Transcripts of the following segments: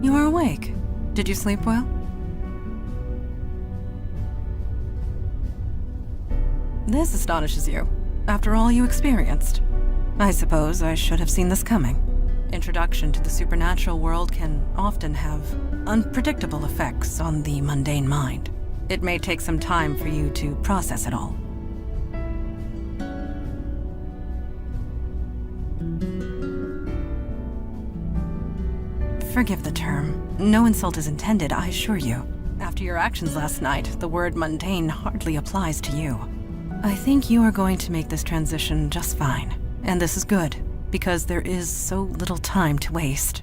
You are awake. Did you sleep well? This astonishes you, after all you experienced. I suppose I should have seen this coming. Introduction to the supernatural world can often have unpredictable effects on the mundane mind. It may take some time for you to process it all. Forgive the term. No insult is intended, I assure you. After your actions last night, the word mundane hardly applies to you. I think you are going to make this transition just fine. And this is good, because there is so little time to waste.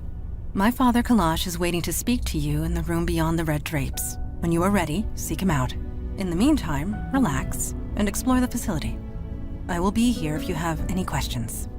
My father Kalash is waiting to speak to you in the room beyond the red drapes. When you are ready, seek him out. In the meantime, relax and explore the facility. I will be here if you have any questions.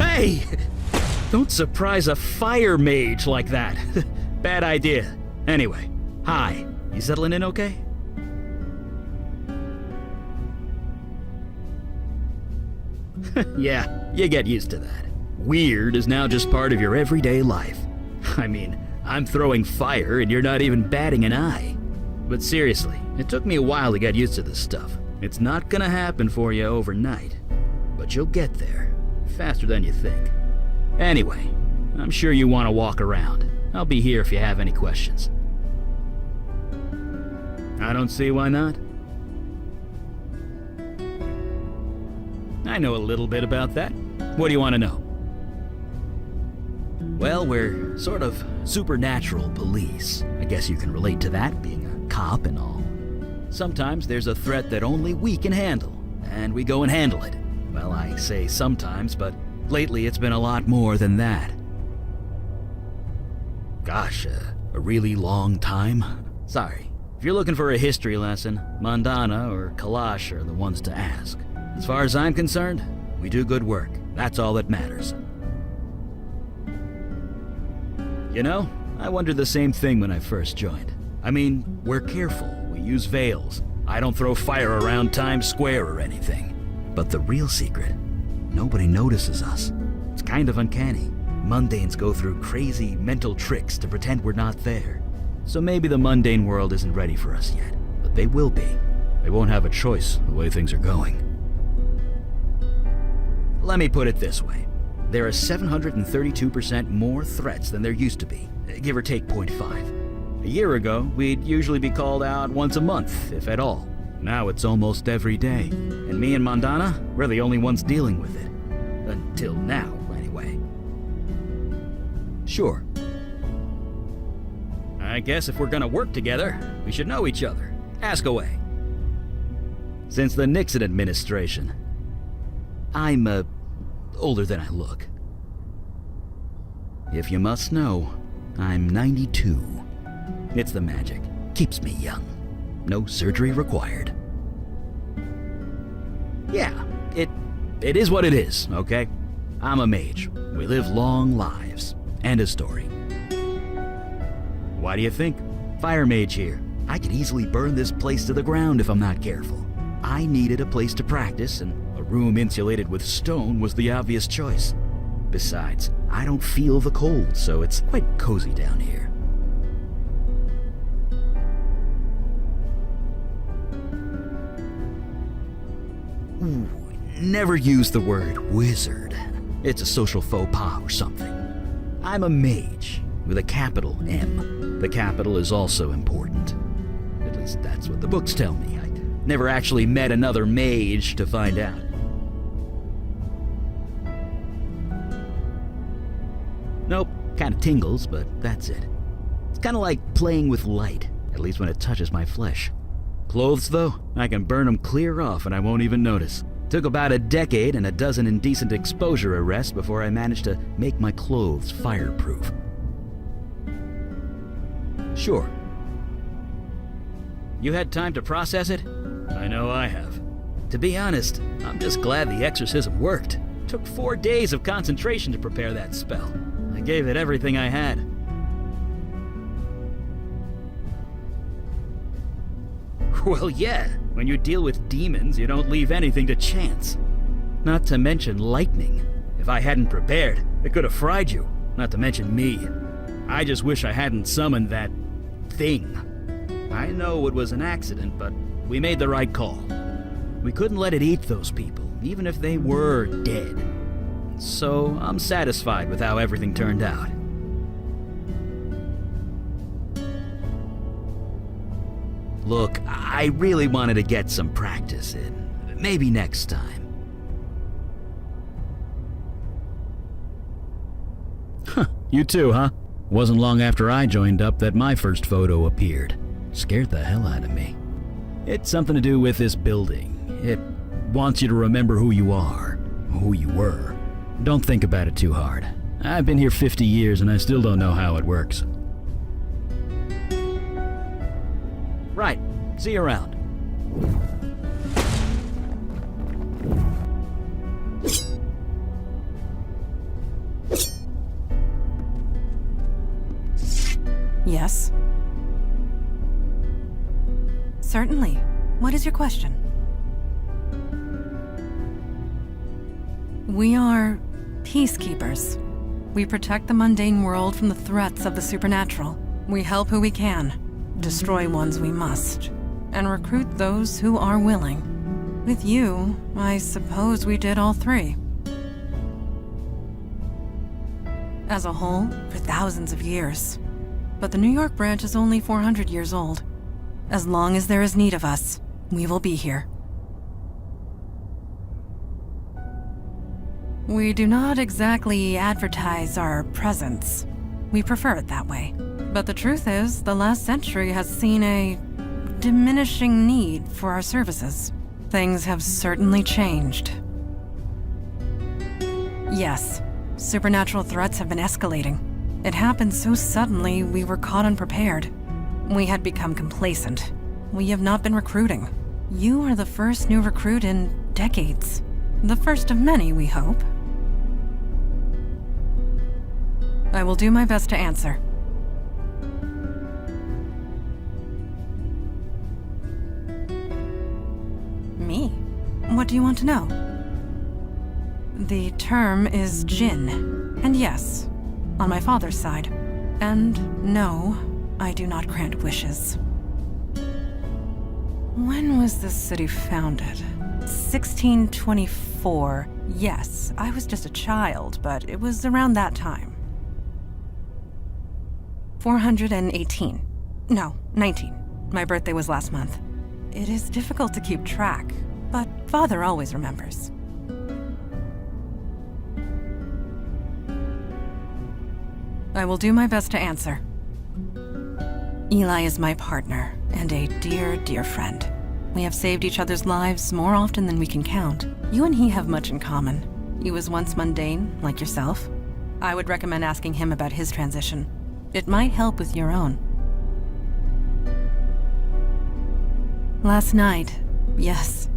Hey! Don't surprise a fire mage like that. Bad idea. Anyway, hi. You settling in okay? Yeah, you get used to that. Weird is now just part of your everyday life. I mean, I'm throwing fire and you're not even batting an eye. But seriously, it took me a while to get used to this stuff. It's not gonna happen for you overnight. But you'll get there. Faster than you think. Anyway, I'm sure you want to walk around. I'll be here if you have any questions. I don't see why not. I know a little bit about that. What do you want to know? Well, we're sort of supernatural police. I guess you can relate to that, being a cop and all. Sometimes there's a threat that only we can handle, and we go and handle it. Well, I say sometimes, but lately it's been a lot more than that. Gosh, a really long time? Sorry. If you're looking for a history lesson, Mandana or Kalash are the ones to ask. As far as I'm concerned, we do good work. That's all that matters. You know, I wondered the same thing when I first joined. I mean, we're careful. We use veils. I don't throw fire around Times Square or anything. But the real secret, nobody notices us. It's kind of uncanny. Mundanes go through crazy mental tricks to pretend we're not there. So maybe the mundane world isn't ready for us yet, but they will be. They won't have a choice the way things are going. Let me put it this way. There are 732% more threats than there used to be, give or take 0.5. A year ago, we'd usually be called out once a month, if at all. Now it's almost every day. And me and Mandana, we're the only ones dealing with it. Until now, anyway. Sure. I guess if we're gonna work together, we should know each other. Ask away. Since the Nixon administration, I'm, older than I look. If you must know, I'm 92. It's the magic. Keeps me young. No surgery required. Yeah, it is what it is, okay? I'm a mage. We live long lives. And a story. Why do you think? Fire mage here. I could easily burn this place to the ground if I'm not careful. I needed a place to practice, and a room insulated with stone was the obvious choice. Besides, I don't feel the cold, so it's quite cozy down here. Ooh, never use the word wizard. It's a social faux pas or something. I'm a mage. with a capital M. The capital is also important. At least that's what the books tell me. I never actually met another mage to find out. Nope, kind of tingles, but that's it. It's kind of like playing with light, at least when it touches my flesh. Clothes, though, I can burn them clear off and I won't even notice. Took about a decade and a dozen indecent exposure arrests before I managed to make my clothes fireproof. Sure. You had time to process it? I know I have. To be honest, I'm just glad the exorcism worked. Took 4 days of concentration to prepare that spell. I gave it everything I had. Well, yeah. When you deal with demons, you don't leave anything to chance. Not to mention lightning. If I hadn't prepared, it could have fried you. Not to mention me. I just wish I hadn't summoned that thing. I know it was an accident, but we made the right call. We couldn't let it eat those people, even if they were dead. So I'm satisfied with how everything turned out. Look, I really wanted to get some practice in. Maybe next time. Huh, you too, huh? Wasn't long after I joined up that my first photo appeared. Scared the hell out of me. It's something to do with this building. It wants you to remember who you are, who you were. Don't think about it too hard. I've been here 50 years and I still don't know how it works. Right. See you around. Yes? Certainly. What is your question? We are peacekeepers. We protect the mundane world from the threats of the supernatural. We help who we can, destroy ones we must, and recruit those who are willing. With you, I suppose we did all three. As a whole, for thousands of years. But the New York branch is only 400 years old. As long as there is need of us, we will be here. We do not exactly advertise our presence. We prefer it that way. But the truth is, the last century has seen a diminishing need for our services. Things have certainly changed. Yes, supernatural threats have been escalating. It happened so suddenly we were caught unprepared. We had become complacent. We have not been recruiting. You are the first new recruit in decades. The first of many, we hope. I will do my best to answer. Me? What do you want to know? The term is Jinn. And yes, on my father's side. And no, I do not grant wishes. When was this city founded? 1624. Yes, I was just a child, but it was around that time. 418. No, 19. My birthday was last month. It is difficult to keep track, but Father always remembers. I will do my best to answer. Eli is my partner, and a dear, dear friend. We have saved each other's lives more often than we can count. You and he have much in common. He was once mundane, like yourself. I would recommend asking him about his transition. It might help with your own. Last night, yes,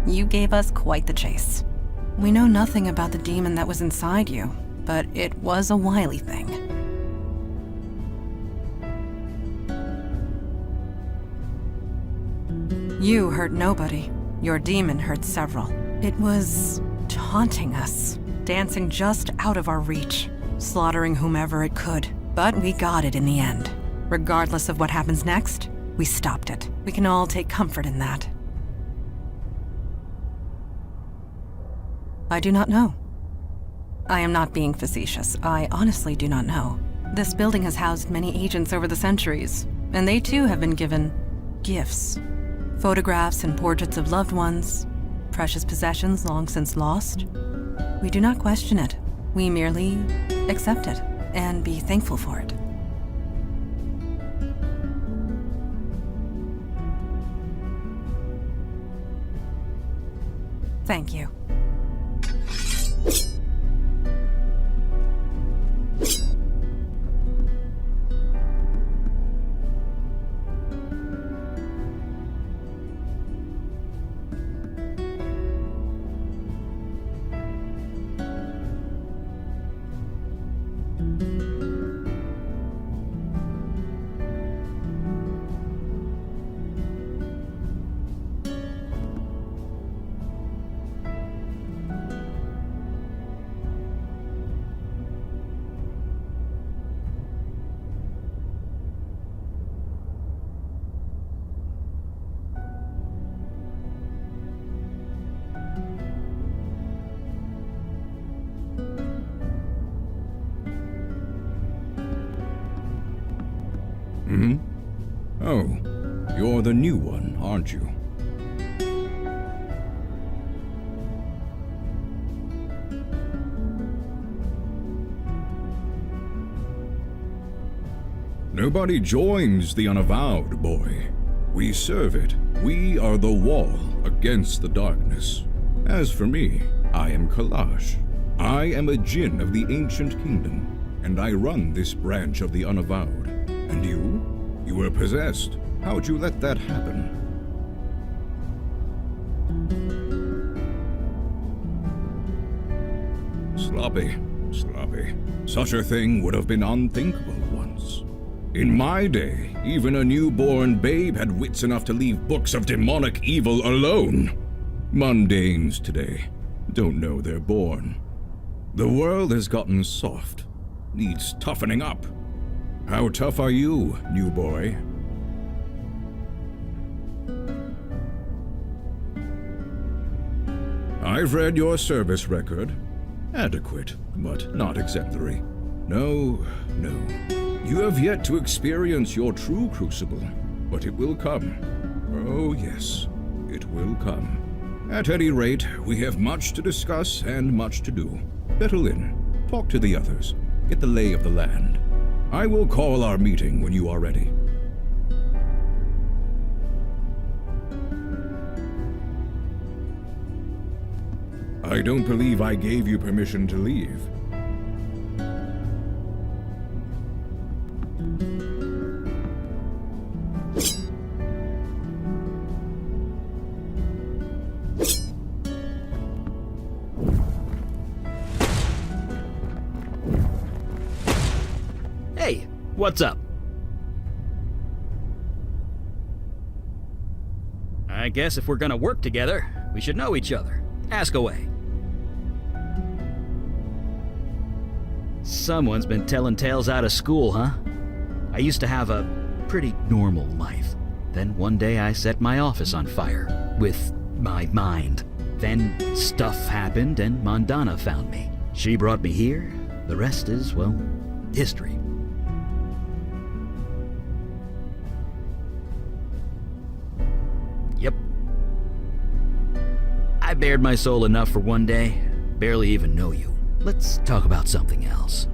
you gave us quite the chase. We know nothing about the demon that was inside you, but it was a wily thing. You hurt nobody. Your demon hurt several. It was taunting us, dancing just out of our reach, slaughtering whomever it could. But we got it in the end. Regardless of what happens next, we stopped it. We can all take comfort in that. I do not know. I am not being facetious. I honestly do not know. This building has housed many agents over the centuries, and they too have been given gifts. Photographs and portraits of loved ones, precious possessions long since lost. We do not question it. We merely accept it and be thankful for it. Thank you. Oh, you're the new one, aren't you? Nobody joins the Unavowed, boy. We serve it. We are the wall against the darkness. As for me, I am Kalash. I am a djinn of the ancient kingdom, and I run this branch of the Unavowed. And you? You were possessed. How'd you let that happen? Sloppy. Such a thing would have been unthinkable once. In my day, even a newborn babe had wits enough to leave books of demonic evil alone. Mundanes today don't know they're born. The world has gotten soft. Needs toughening up. How tough are you, new boy? I've read your service record. Adequate, but not exemplary. No. You have yet to experience your true crucible, but it will come. Oh yes, it will come. At any rate, we have much to discuss and much to do. Settle in, talk to the others, get the lay of the land. I will call our meeting when you are ready. I don't believe I gave you permission to leave. Hey, what's up? I guess if we're gonna work together, we should know each other. Ask away. Someone's been telling tales out of school, huh? I used to have a pretty normal life. Then one day I set my office on fire, with my mind. Then stuff happened and Mandana found me. She brought me here. The rest is, well, history. Yep. I bared my soul enough for one day. Barely even know you. Let's talk about something else.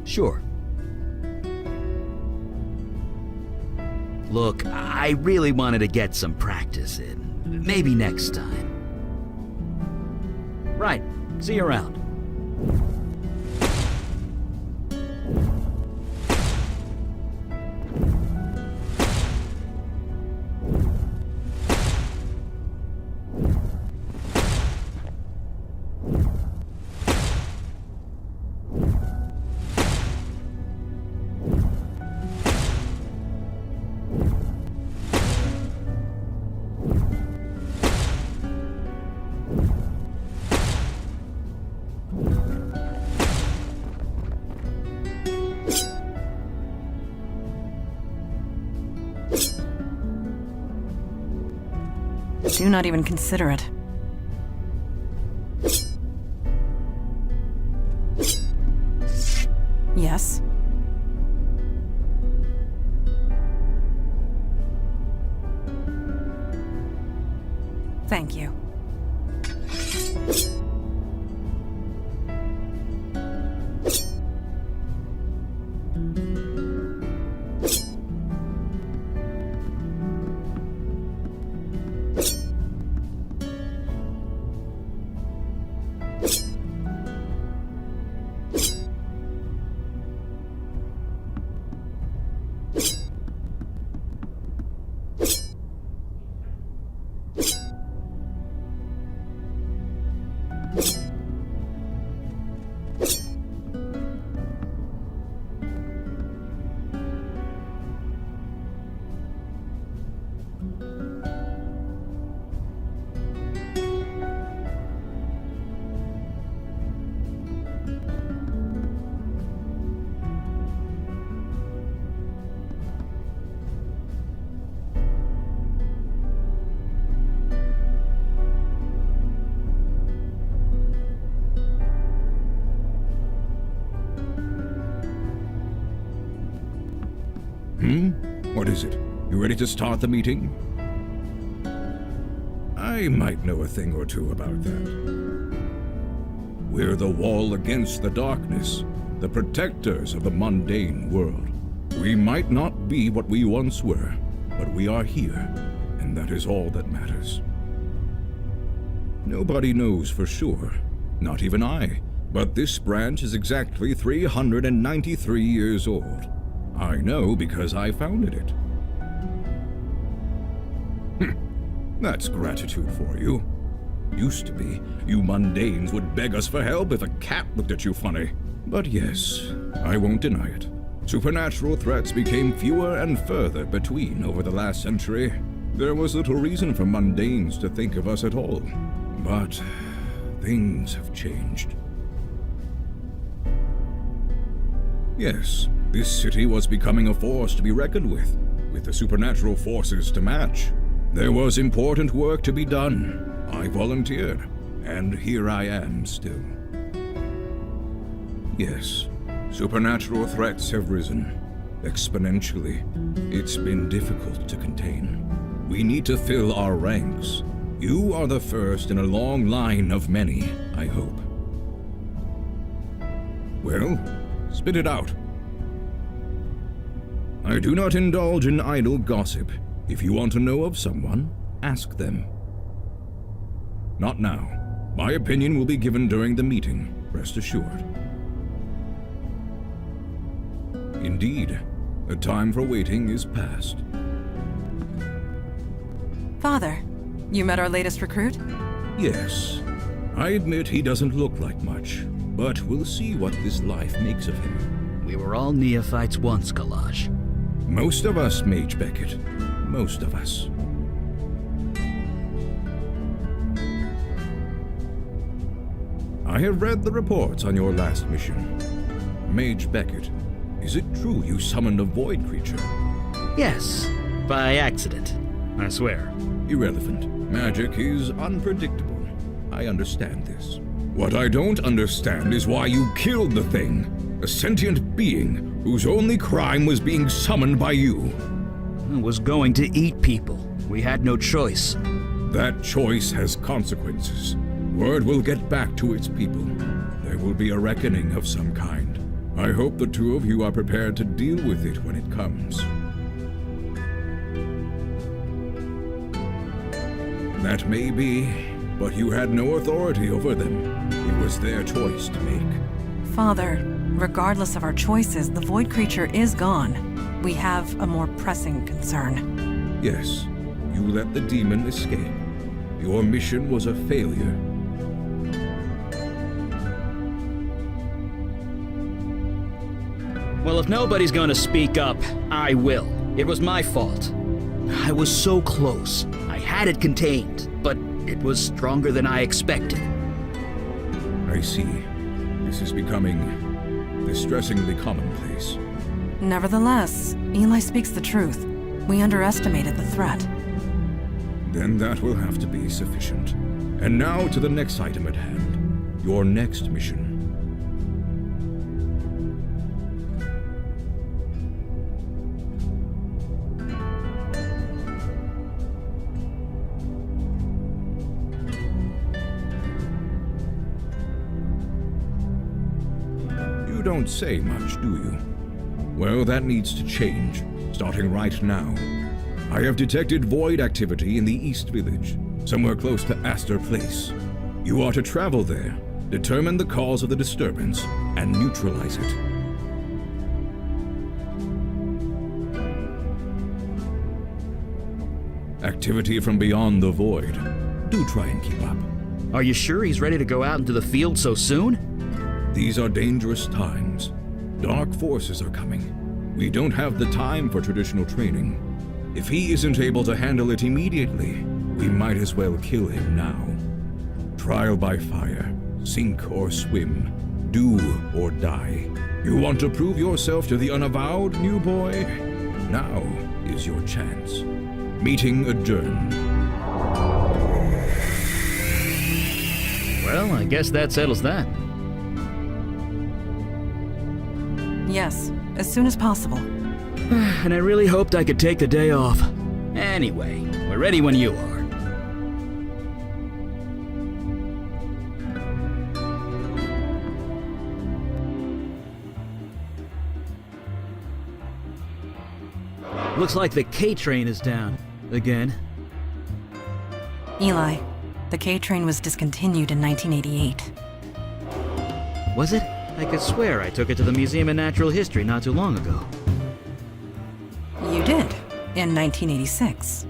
Sure. Look, I really wanted to get some practice in. Maybe next time. Right. See you around. Do not even consider it. Yes? Thank you. What is it? You ready to start the meeting? I might know a thing or two about that. We're the wall against the darkness, the protectors of the mundane world. We might not be what we once were, but we are here, and that is all that matters. Nobody knows for sure, not even I, but this branch is exactly 393 years old. I know because I founded it. That's gratitude for you. Used to be, you mundanes would beg us for help if a cat looked at you funny. But yes, I won't deny it. Supernatural threats became fewer and further between over the last century. There was little reason for mundanes to think of us at all. But things have changed. Yes, this city was becoming a force to be reckoned with the supernatural forces to match. There was important work to be done. I volunteered, and here I am still. Yes, supernatural threats have risen exponentially. It's been difficult to contain. We need to fill our ranks. You are the first in a long line of many, I hope. Well, spit it out. I do not indulge in idle gossip. If you want to know of someone, ask them. Not now. My opinion will be given during the meeting, rest assured. Indeed, the time for waiting is past. Father, you met our latest recruit? Yes. I admit he doesn't look like much, but we'll see what this life makes of him. We were all neophytes once, Kalaj. Most of us, Mage Beckett. Most of us. I have read the reports on your last mission. Mage Beckett, is it true you summoned a void creature? Yes, by accident, I swear. Irrelevant. Magic is unpredictable. I understand this. What I don't understand is why you killed the thing, a sentient being whose only crime was being summoned by you. I was going to eat people. We had no choice. That choice has consequences. Word will get back to its people. There will be a reckoning of some kind. I hope the two of you are prepared to deal with it when it comes. That may be, but you had no authority over them. It was their choice to make. Father, regardless of our choices, the void creature is gone. We have a more pressing concern. Yes, you let the demon escape. Your mission was a failure. Well, if nobody's gonna speak up, I will. It was my fault. I was so close. I had it contained, but it was stronger than I expected. I see. This is becoming distressingly commonplace. Nevertheless, Eli speaks the truth. We underestimated the threat. Then that will have to be sufficient. And now to the next item at hand. Your next mission. You don't say much, do you? Well, that needs to change, starting right now. I have detected void activity in the East Village, somewhere close to Astor Place. You are to travel there, determine the cause of the disturbance, and neutralize it. Activity from beyond the void. Do try and keep up. Are you sure he's ready to go out into the field so soon? These are dangerous times. Dark forces are coming. We don't have the time for traditional training. If he isn't able to handle it immediately, we might as well kill him now. Trial by fire, sink or swim, do or die. You want to prove yourself to the Unavowed, new boy? Now is your chance. Meeting adjourned. Well, I guess that settles that. Yes, as soon as possible. And I really hoped I could take the day off. Anyway, we're ready when you are. Looks like the K train is down. Again. Eli, the K train was discontinued in 1988. Was it? I could swear I took it to the Museum of Natural History not too long ago. You did, in 1986.